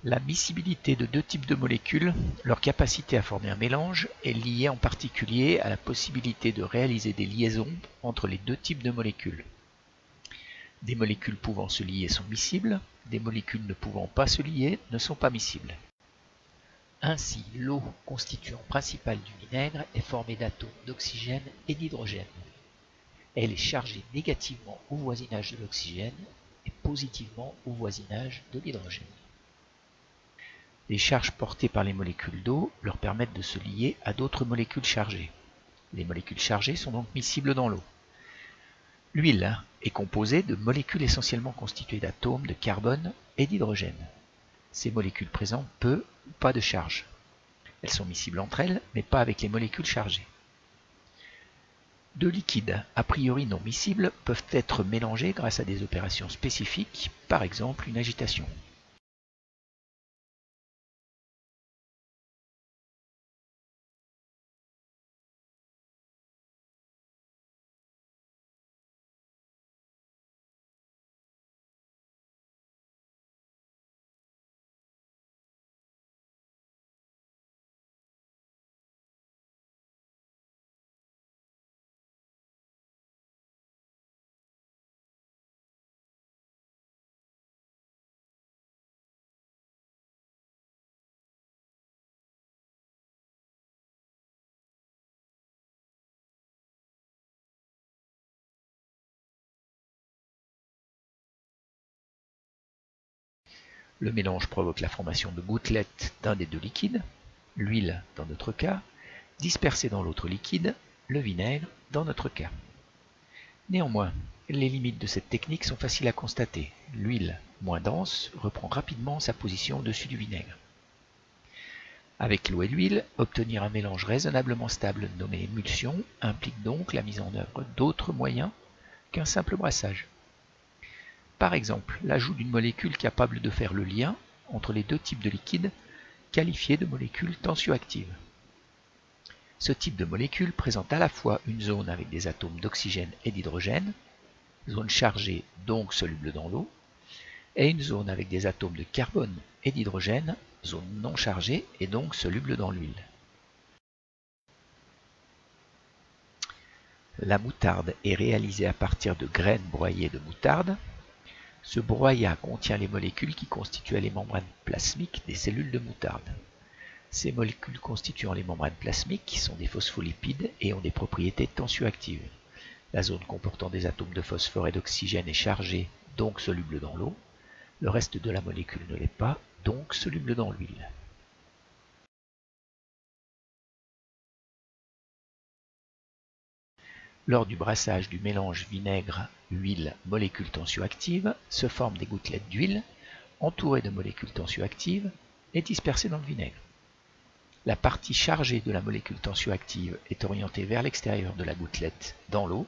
La miscibilité de deux types de molécules, leur capacité à former un mélange, est liée en particulier à la possibilité de réaliser des liaisons entre les deux types de molécules. Des molécules pouvant se lier sont miscibles, des molécules ne pouvant pas se lier ne sont pas miscibles. Ainsi, l'eau, constituant principal du vinaigre, est formée d'atomes d'oxygène et d'hydrogène. Elle est chargée négativement au voisinage de l'oxygène et positivement au voisinage de l'hydrogène. Les charges portées par les molécules d'eau leur permettent de se lier à d'autres molécules chargées. Les molécules chargées sont donc miscibles dans l'eau. L'huile est composée de molécules essentiellement constituées d'atomes de carbone et d'hydrogène. Ces molécules présentent peu ou pas de charge. Elles sont miscibles entre elles, mais pas avec les molécules chargées. Deux liquides a priori non miscibles peuvent être mélangés grâce à des opérations spécifiques, par exemple une agitation. Le mélange provoque la formation de gouttelettes d'un des deux liquides, l'huile dans notre cas, dispersée dans l'autre liquide, le vinaigre dans notre cas. Néanmoins, les limites de cette technique sont faciles à constater. L'huile, moins dense, reprend rapidement sa position au-dessus du vinaigre. Avec l'eau et l'huile, obtenir un mélange raisonnablement stable nommé émulsion implique donc la mise en œuvre d'autres moyens qu'un simple brassage. Par exemple, l'ajout d'une molécule capable de faire le lien entre les deux types de liquides, qualifiés de molécules tensioactives. Ce type de molécule présente à la fois une zone avec des atomes d'oxygène et d'hydrogène, zone chargée donc soluble dans l'eau, et une zone avec des atomes de carbone et d'hydrogène, zone non chargée et donc soluble dans l'huile. La moutarde est réalisée à partir de graines broyées de moutarde. Ce broyat contient les molécules qui constituent les membranes plasmiques des cellules de moutarde. Ces molécules constituant les membranes plasmiques sont des phospholipides et ont des propriétés tensioactives. La zone comportant des atomes de phosphore et d'oxygène est chargée, donc soluble dans l'eau. Le reste de la molécule ne l'est pas, donc soluble dans l'huile. Lors du brassage du mélange vinaigre-huile-molécules tensioactives, se forment des gouttelettes d'huile, entourées de molécules tensioactives et dispersées dans le vinaigre. La partie chargée de la molécule tensioactive est orientée vers l'extérieur de la gouttelette dans l'eau.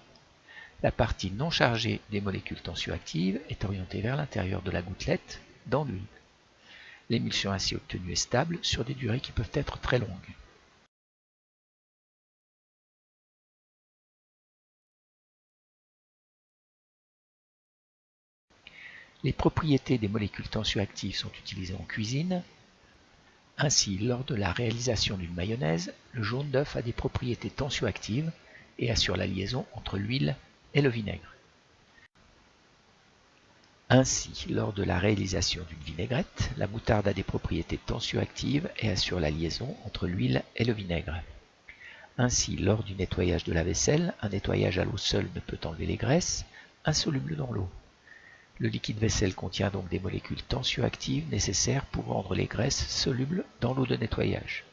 La partie non chargée des molécules tensioactives est orientée vers l'intérieur de la gouttelette dans l'huile. L'émulsion ainsi obtenue est stable sur des durées qui peuvent être très longues. Les propriétés des molécules tensioactives sont utilisées en cuisine. Ainsi, lors de la réalisation d'une mayonnaise, le jaune d'œuf a des propriétés tensioactives et assure la liaison entre l'huile et le vinaigre. Ainsi, lors de la réalisation d'une vinaigrette, la moutarde a des propriétés tensioactives et assure la liaison entre l'huile et le vinaigre. Ainsi, lors du nettoyage de la vaisselle, un nettoyage à l'eau seule ne peut enlever les graisses, insolubles dans l'eau. Le liquide vaisselle contient donc des molécules tensioactives nécessaires pour rendre les graisses solubles dans l'eau de nettoyage.